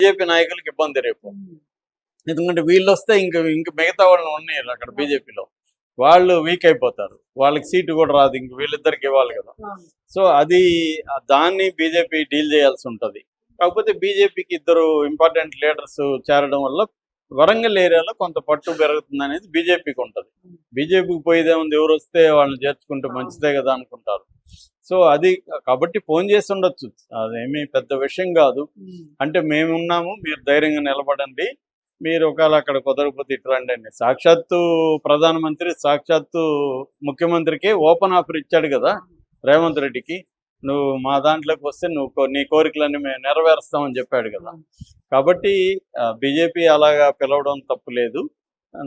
BJP నాయకులకు ఇబ్బంది రేపు. ఎందుకంటే వీళ్ళు వస్తే ఇంక మిగతా వాళ్ళని ఉన్నాయి అక్కడ బీజేపీలో, వాళ్ళు వీక్ అయిపోతారు, వాళ్ళకి సీటు కూడా రాదు, ఇంక వీళ్ళిద్దరికి ఇవ్వాలి కదా. సో అది దాన్ని బీజేపీ డీల్ చేయాల్సి ఉంటుంది. కాకపోతే బీజేపీకి ఇద్దరు ఇంపార్టెంట్ లీడర్స్ చేరడం వల్ల వరంగల్ ఏరియాలో కొంత పట్టు పెరుగుతుంది అనేది బీజేపీకి ఉంటుంది. బీజేపీకి పోయేదేముంది, ఎవరు వస్తే వాళ్ళని చేర్చుకుంటే మంచిదే కదా అనుకుంటారు. సో అది కాబట్టి ఫోన్ చేసి ఉండొచ్చు, అదేమీ పెద్ద విషయం కాదు. అంటే మేమున్నాము, మీరు ధైర్యంగా నిలబడండి, మీరు ఒకవేళ అక్కడ కుదరకపోతే ఇటు రండి అని. సాక్షాత్తు ప్రధానమంత్రి సాక్షాత్తు ముఖ్యమంత్రికి ఓపెన్ ఆఫర్ ఇచ్చాడు కదా రేవంత్ రెడ్డికి, నువ్వు మా దాంట్లోకి వస్తే నీ కోరికలన్నీ మేము నెరవేరుస్తామని చెప్పాడు కదా. కాబట్టి బీజేపీ అలాగా పిలవడం తప్పు లేదు.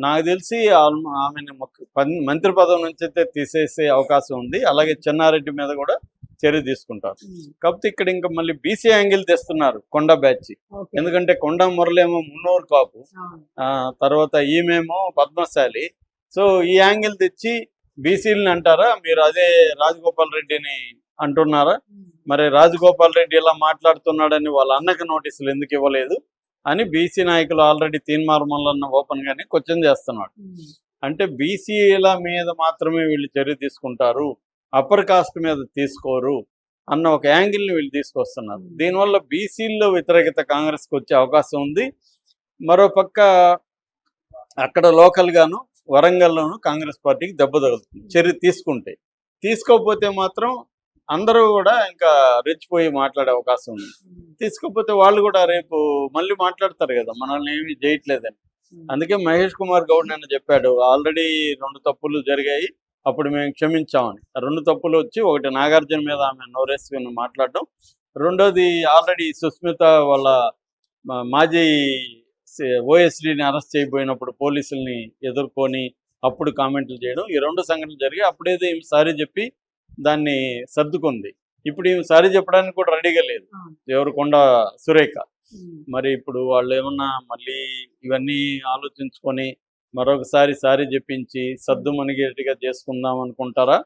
నాకు తెలిసి ఆమెను మంత్రి పదవి నుంచి అయితే తీసేసే అవకాశం ఉంది. అలాగే చెన్నారెడ్డి మీద కూడా చర్య తీసుకుంటారు. కాకపోతే ఇక్కడ ఇంకా మళ్ళీ బీసీ యాంగిల్ తెస్తున్నారు కొండ బ్యాచ్. ఎందుకంటే కొండ మురళేమో మున్నూరు కాపు, తర్వాత ఈమెమో పద్మశాలి. సో ఈ యాంగిల్ తెచ్చి బీసీలని అంటారా మీరు, అదే రాజగోపాల్ రెడ్డిని అంటున్నారా? మరి రాజగోపాల్ రెడ్డి ఇలా మాట్లాడుతున్నాడని వాళ్ళ అన్నకు నోటీసులు ఎందుకు ఇవ్వలేదు అని బీసీ నాయకులు ఆల్రెడీ తీన్మార్మల్లన్న ఓపెన్ గానే క్వశ్చన్ చేస్తున్నాడు. అంటే బీసీల మీద మాత్రమే వీళ్ళు చర్య తీసుకుంటారు, అప్పర్ కాస్ట్ మీద తీసుకోరు అన్న ఒక యాంగిల్ని వీళ్ళు తీసుకొస్తున్నారు. దీనివల్ల బీసీల్లో వ్యతిరేకత కాంగ్రెస్కి వచ్చే అవకాశం ఉంది. మరోపక్క అక్కడ లోకల్గాను వరంగల్లోనూ కాంగ్రెస్ పార్టీకి దెబ్బ తగులుతుంది చర్య తీసుకుంటే. తీసుకోకపోతే మాత్రం అందరూ కూడా ఇంకా రెచ్చిపోయి మాట్లాడే అవకాశం ఉంది. తీసుకోకపోతే వాళ్ళు కూడా రేపు మళ్ళీ మాట్లాడతారు కదా, మనల్ని ఏమీ చేయట్లేదని. అందుకే మహేష్ కుమార్ గౌడ్ నిన్న చెప్పాడు, ఆల్రెడీ 2 తప్పులు జరిగాయి, అప్పుడు మేము క్షమించామని. 2 తప్పులు వచ్చి, ఒకటి నాగార్జున మీద ఆమె నోరేసుకుని మాట్లాడడం, రెండోది ఆల్రెడీ సుస్మిత వాళ్ళ మాజీ ఓఎస్డీని అరెస్ట్ చేయబోయినప్పుడు పోలీసుల్ని ఎదుర్కొని అప్పుడు కామెంట్లు చేయడం. ఈ 2 సంఘటనలు జరిగి అప్పుడేదో ఈమె సారీ చెప్పి దాన్ని సర్దుకుంది. ఇప్పుడు ఈమె సారీ చెప్పడానికి కూడా రెడీగా లేదు, ఎవరు కొండ సురేఖ. మరి ఇప్పుడు వాళ్ళు ఏమన్నా మళ్ళీ ఇవన్నీ ఆలోచించుకొని మరొకసారి సారీ చెప్పించి సర్దు మణిగేట్టుగా చేసుకుందాం అనుకుంటారా,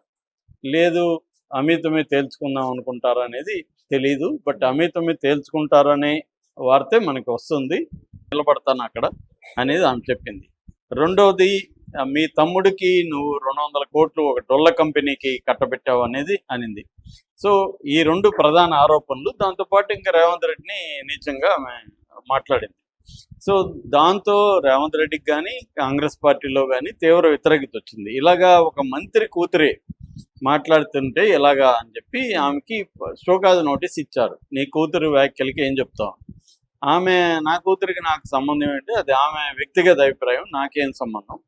లేదు అమితమే తేల్చుకుందాం అనుకుంటారా అనేది తెలీదు. బట్ అమితమే తేల్చుకుంటారనే వార్తే మనకి వస్తుంది. నిలబడతాను అక్కడ అనేది ఆమె చెప్పింది. రెండోది, మీ తమ్ముడికి నువ్వు 200 కోట్లు ఒక డొల్ల కంపెనీకి కట్టబెట్టావు అనేది అనింది. సో ఈ 2 ప్రధాన ఆరోపణలు. దాంతోపాటు ఇంకా రేవంత్ రెడ్డిని నీచంగా ఆమె మాట్లాడింది. సో దాంతో రేవంత్ రెడ్డికి కానీ కాంగ్రెస్ పార్టీలో కానీ తీవ్ర వ్యతిరేకత వచ్చింది. ఇలాగా ఒక మంత్రి కూతురే మాట్లాడుతుంటే ఎలాగా అని చెప్పి ఆమెకి షోకాజ్ నోటీస్ ఇచ్చారు. నీ కూతురు వ్యాఖ్యలకి ఏం చెప్తావు? ఆమె నా కూతురికి నాకు సంబంధం ఏంటి, అది ఆమె వ్యక్తిగత అభిప్రాయం, నాకేం సంబంధం.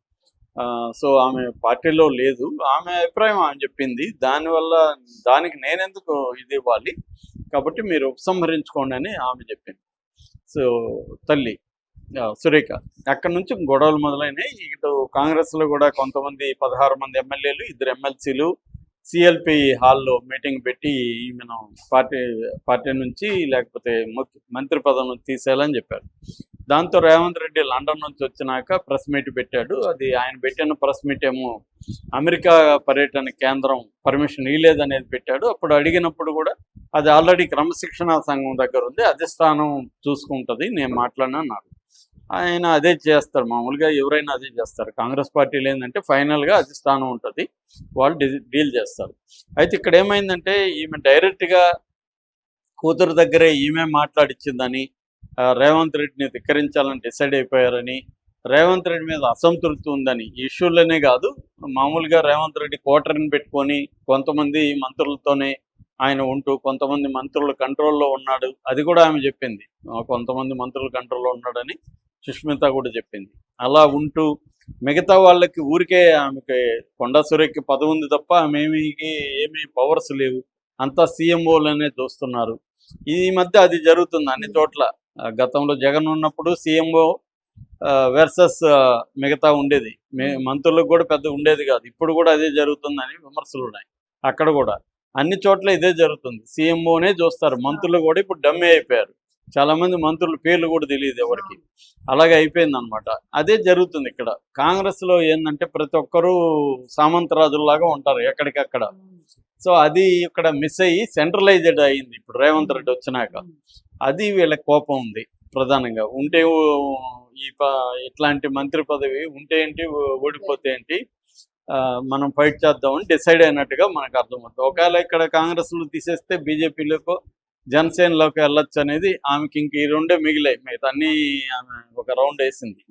సో ఆమె పార్టీలో లేదు, ఆమె అభిప్రాయం ఆమె చెప్పింది, దానివల్ల దానికి నేనెందుకు ఇది ఇవ్వాలి, కాబట్టి మీరు ఉపసంహరించుకోండి అని ఆమె చెప్పింది. సో తల్లి సురేఖ. అక్కడి నుంచి గొడవలు మొదలైనాయి. ఇటు కాంగ్రెస్లో కూడా కొంతమంది 16 మంది ఎమ్మెల్యేలు, 2 ఎమ్మెల్సీలు సిఎల్పి హాల్లో మీటింగ్ పెట్టి మనం పార్టీ నుంచి లేకపోతే మంత్రి పదవి నుంచి తీసేయాలని చెప్పారు. దాంతో రేవంత్ రెడ్డి లండన్ నుంచి వచ్చినాక ప్రెస్ మీట్ పెట్టాడు. అది ఆయన పెట్టిన ప్రెస్ మీట్ ఏమో అమెరికా పర్యటన కేంద్రం పర్మిషన్ ఇవ్వలేదనేది పెట్టాడు. అప్పుడు అడిగినప్పుడు కూడా అది ఆల్రెడీ క్రమశిక్షణా సంఘం దగ్గర ఉంది, అధిష్టానం చూసుకుంటుంది, నేను మాట్లాడినా అన్నారు. ఆయన అదే చేస్తారు, మామూలుగా ఎవరైనా అదే చేస్తారు. కాంగ్రెస్ పార్టీలో ఏంటంటే ఫైనల్గా అధిష్టానం ఉంటుంది, వాళ్ళు డీల్ చేస్తారు. అయితే ఇక్కడ ఏమైందంటే ఈమె డైరెక్ట్గా కూతురు దగ్గరే ఈమె మాట్లాడిచ్చిందని, రేవంత్ రెడ్డిని ధిక్కరించాలని డిసైడ్ అయిపోయారని, రేవంత్ రెడ్డి మీద అసంతృప్తి ఉందని, ఇష్యూలనే కాదు మామూలుగా రేవంత్ రెడ్డి కోటరీని పెట్టుకొని కొంతమంది మంత్రులతోనే ఆయన ఉంటూ కొంతమంది మంత్రుల కంట్రోల్లో ఉన్నాడు, అది కూడా ఆమె చెప్పింది. కొంతమంది మంత్రుల కంట్రోల్లో ఉన్నాడని సుష్మిత కూడా చెప్పింది. అలా ఉంటూ మిగతా వాళ్ళకి ఊరికే ఆమెకి కొండా సురేఖకి పదవి ఉంది తప్ప ఆమె ఏమీ పవర్స్ లేవు, అంతా సీఎంఓలనే చూస్తున్నారు. ఈ మధ్య అది జరుగుతుంది అన్ని చోట్ల. గతంలో జగన్ ఉన్నప్పుడు సీఎంఓ వర్సెస్ మిగతా ఉండేది, మంత్రులకు కూడా పెద్ద ఉండేది కాదు. ఇప్పుడు కూడా అదే జరుగుతుందని విమర్శలు ఉన్నాయి. అక్కడ కూడా అన్ని చోట్ల ఇదే జరుగుతుంది, సీఎంఓనే చూస్తారు. మంత్రులు కూడా ఇప్పుడు డమ్మే అయిపోయారు, చాలామంది మంత్రుల పేర్లు కూడా తెలియదు ఎవరికి, అలాగే అయిపోయింది అనమాట. అదే జరుగుతుంది ఇక్కడ. కాంగ్రెస్లో ఏంటంటే ప్రతి ఒక్కరూ సామంతరాజుల్లాగా ఉంటారు ఎక్కడికక్కడ. సో అది ఇక్కడ మిస్ అయ్యి సెంట్రలైజ్డ్ అయింది ఇప్పుడు రేవంత్ రెడ్డి వచ్చినాక. అది వీళ్ళకి కోపం ఉంది. ప్రధానంగా ఉంటే ఇట్లాంటి మంత్రి పదవి ఉంటే ఏంటి, ఓడిపోతే ఏంటి, మనం ఫైట్ చేద్దామని డిసైడ్ అయినట్టుగా మనకు అర్థమవుతుంది. ఒకవేళ ఇక్కడ కాంగ్రెస్లో తీసేస్తే బీజేపీలోకి జనసేనలోకి వెళ్ళొచ్చు అనేది ఆమెకి ఇంక ఈ రెండే మిగిలాయి. మిగతా అన్ని ఆమె ఒక రౌండ్ వేసింది,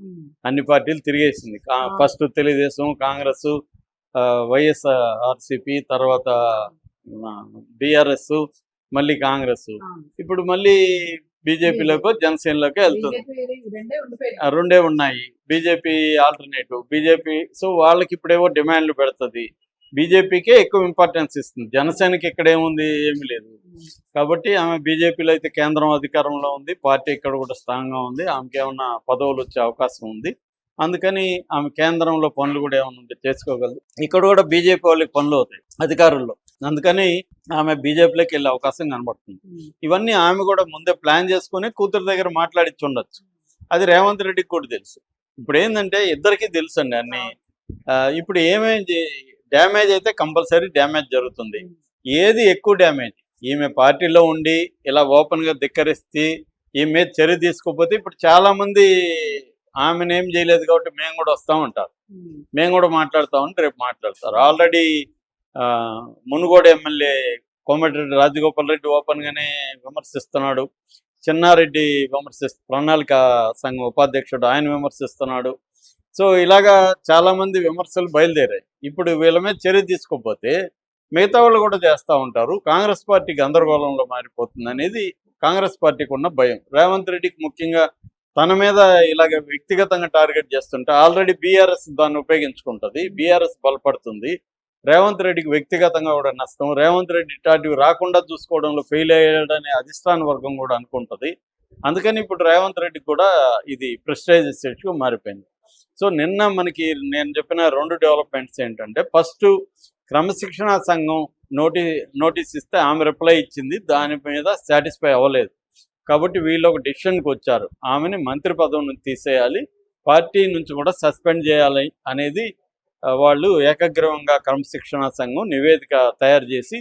అన్ని పార్టీలు తిరిగేసింది. ఫస్ట్ తెలుగుదేశం, కాంగ్రెస్, వైఎస్ఆర్సిపి, తర్వాత బీఆర్ఎస్, మళ్ళీ కాంగ్రెస్, ఇప్పుడు మళ్ళీ బీజేపీలోకి జనసేనలోకి వెళ్తుంది. రెండే ఉన్నాయి. BJP alternative BJP. సో వాళ్ళకి ఇప్పుడేవో డిమాండ్లు పెడుతుంది, బీజేపీకే ఎక్కువ ఇంపార్టెన్స్ ఇస్తుంది. జనసేనకి ఇక్కడ ఏముంది, ఏమి లేదు. కాబట్టి ఆమె బీజేపీలో అయితే కేంద్రం అధికారంలో ఉంది, పార్టీ ఇక్కడ కూడా స్ట్రాంగ్గా ఉంది, ఆమెకి ఏమన్నా పదవులు వచ్చే అవకాశం ఉంది. అందుకని ఆమె కేంద్రంలో పనులు కూడా ఏమైనా ఉంటే చేసుకోగలదు. ఇక్కడ కూడా బీజేపీ వాళ్ళకి పనులు అవుతాయి అధికారుల్లో, అందుకని ఆమె బీజేపీలోకి వెళ్ళే అవకాశం కనబడుతుంది. ఇవన్నీ ఆమె కూడా ముందే ప్లాన్ చేసుకుని కూతురు దగ్గర మాట్లాడిచ్చి ఉండొచ్చు. అది రేవంత్ రెడ్డికి కూడా తెలుసు. ఇప్పుడు ఏంటంటే ఇద్దరికీ తెలుసు అండి అన్ని. ఇప్పుడు ఏమైంది, డ్యామేజ్ అయితే కంపల్సరీ డ్యామేజ్ జరుగుతుంది. ఏది ఎక్కువ డ్యామేజ్, ఈమె పార్టీలో ఉండి ఇలా ఓపెన్గా ధిక్కరిస్తే ఈమె మీద చర్య తీసుకోకపోతే, ఇప్పుడు చాలామంది ఆమెను ఏం చేయలేదు కాబట్టి మేము కూడా వస్తామంటారు, మేము కూడా మాట్లాడతామని రేపు మాట్లాడతారు. ఆల్రెడీ మునుగోడు ఎమ్మెల్యే కోమటిరెడ్డి రాజగోపాల్ రెడ్డి ఓపెన్గానే విమర్శిస్తున్నాడు, చిన్నారెడ్డి ప్రణాళిక సంఘం ఉపాధ్యక్షుడు ఆయన విమర్శిస్తున్నాడు. సో ఇలాగా చాలామంది విమర్శలు బయలుదేరాయి. ఇప్పుడు వీళ్ళ మీద చర్య తీసుకోకపోతే మిగతా వాళ్ళు కూడా చేస్తూ ఉంటారు. కాంగ్రెస్ పార్టీ గందరగోళంలో మారిపోతుంది అనేది కాంగ్రెస్ పార్టీకి ఉన్న భయం. రేవంత్ రెడ్డికి ముఖ్యంగా తన మీద ఇలాగ వ్యక్తిగతంగా టార్గెట్ చేస్తుంటే ఆల్రెడీ బీఆర్ఎస్ దాన్ని ఉపయోగించుకుంటుంది, బీఆర్ఎస్ బలపడుతుంది. రేవంత్ రెడ్డికి వ్యక్తిగతంగా కూడా నష్టం. రేవంత్ రెడ్డి ఇట్లాంటివి రాకుండా చూసుకోవడంలో ఫెయిల్ అయ్యాడనే అధిష్టాన వర్గం కూడా అనుకుంటుంది. అందుకని ఇప్పుడు రేవంత్ రెడ్డికి కూడా ఇది ప్రెస్టేజ్ ఇష్యూగా మారిపోయింది. సో నిన్న మనకి నేను చెప్పిన 2 డెవలప్మెంట్స్ ఏంటంటే, ఫస్ట్ క్రమశిక్షణా సంఘం నోటీస్ ఇస్తే ఆమె రిప్లై ఇచ్చింది, దాని మీద సాటిస్ఫై అవ్వలేదు. కాబట్టి వీళ్ళు ఒక డిసిషన్కి వచ్చారు, ఆమెని మంత్రి పదవి నుంచి తీసేయాలి, పార్టీ నుంచి కూడా సస్పెండ్ చేయాలి అనేది వాళ్ళు ఏకగ్రీవంగా క్రమశిక్షణా సంఘం నివేదిక తయారు చేసి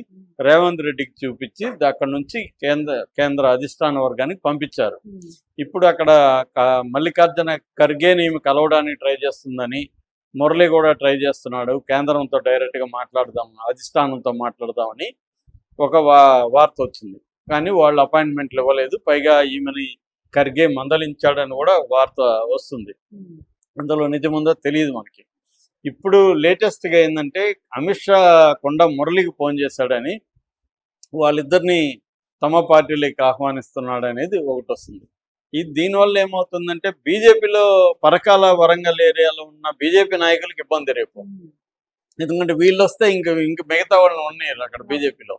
రేవంత్ రెడ్డికి చూపించి అక్కడ నుంచి కేంద్ర అధిష్టాన వర్గానికి పంపించారు. ఇప్పుడు అక్కడ మల్లికార్జున ఖర్గేని ఈమె కలవడానికి ట్రై చేస్తుందని మురళి కూడా ట్రై చేస్తున్నాడు, కేంద్రంతో డైరెక్ట్గా మాట్లాడదాం, అధిష్టానంతో మాట్లాడదామని ఒక వార్త వచ్చింది. కానీ వాళ్ళు అపాయింట్మెంట్లు ఇవ్వలేదు. పైగా ఈమెని ఖర్గే మందలించాడని కూడా వార్త వస్తుంది. అందులో నిజముందో తెలియదు మనకి. ఇప్పుడు లేటెస్ట్గా ఏంటంటే అమిత్ షా కొండ మురళికి ఫోన్ చేశాడని, వాళ్ళిద్దరిని తమ పార్టీలోకి ఆహ్వానిస్తున్నాడు అనేది ఒకటి వస్తుంది. దీనివల్ల ఏమవుతుందంటే బీజేపీలో పరకాల వరంగల్ ఏరియాలో ఉన్న బీజేపీ నాయకులకు ఇబ్బంది రేపు. ఎందుకంటే వీళ్ళు వస్తే ఇంక మిగతా వాళ్ళని ఉన్నాయి అక్కడ బీజేపీలో,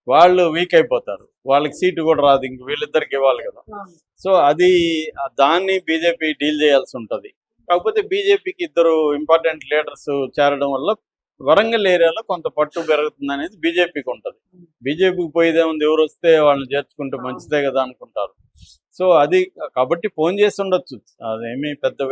వాళ్ళు వీక్ అయిపోతారు, వాళ్ళకి సీటు కూడా రాదు, ఇంక వీళ్ళిద్దరికి ఇవ్వాలి కదా. సో దాన్ని బీజేపీ డీల్ చేయాల్సి ఉంటుంది. కాకపోతే బీజేపీకి 2 ఇంపార్టెంట్ లీడర్స్ చేరడం వల్ల వరంగల్ ఏరియాలో కొంత పట్టు పెరుగుతుంది అనేది బీజేపీకి ఉంటుంది. బీజేపీకి పోయేదేముంది, ఎవరు వస్తే వాళ్ళని చేర్చుకుంటే మంచిదే కదా అనుకుంటారు. సో కాబట్టి ఫోన్ చేసి ఉండొచ్చు, అదేమీ పెద్ద విషయం